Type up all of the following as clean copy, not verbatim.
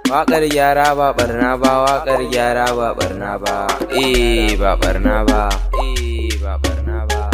Waƙar gyara ba ɓarna ba, waƙar gyara ba ɓarna ba, ba ɓarna ba, ba ɓarna ba.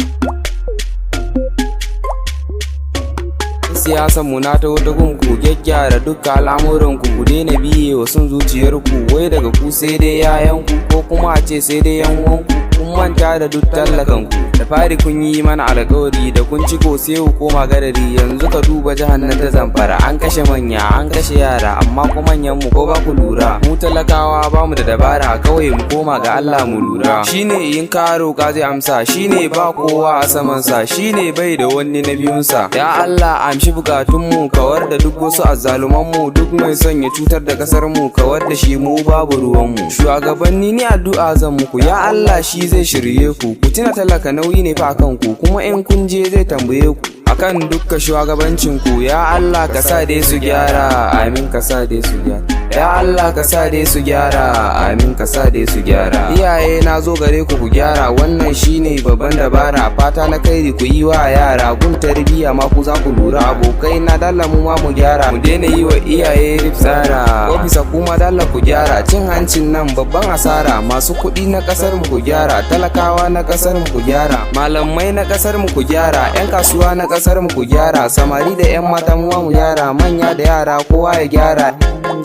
Siyasan mu na ta wata gunku, gyaggyara duka al'amuran ku daina biye wa son zuciyar ku, wai daga ku sai dai yayan ku ko kuma a ce sai dai yan uwan ku. Kun manta da duk tallakan ku, da fari kun yi mana alƙawari da kun ci ko sai ku koma garari. Yanzu ka duba jihar nan ta Zamfara, an kashe manya an kashe yara, amma ko manyan mu ko ba ku lura. Mu talakawa ba mu da dabara, kawai mu koma ga Allah mu lura. Shine in ka roƙa zai amsa, shine ba kowa a saman sa, shine bai da wani na biyun sa. Ya Allah amshi bukatun mu, kawar da duk wasu azzaluman mu, duk mai son ya cutar da kasar mu, kawar da shi mu babu ruwan mu. Shugabanni ni addu'a zan muku, ya Allah shi zai shirye ku. Ku tuna talaka nauyi ne fa kan ku, kuma in kun je zai tambaye ku akan dukkan shugabancin ku. Ya Allah ka sa dai su gyara, amin ka sa dai su gyara. Ya Allah ka sa dai su gyara, amin ka sa dai su gyara. Iyaye na zo gare ku ku gyara, wannan shine babban dabara. Fata na kairi ku yi wa yara, gun tarbiyya ma ku za ku lura. Abokai na dalla mu ma mu gyara, mu daina yi wa iyaye rifsara. Ofisa kuma dalla ku gyara, cin hancin nan babban asara. Masu kuɗi na ƙasar mu ku gyara, talakawa na ƙasar mu ku gyara, malamai na ƙasar mu ku gyara, 'yan kasuwa na ƙasar mu ku gyara, samari da 'yan mata mu mu gyara, manya da yara kowa ya gyara.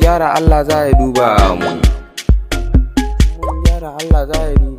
Gyara Allah za ya duba mu, gyara Allah za ya duba.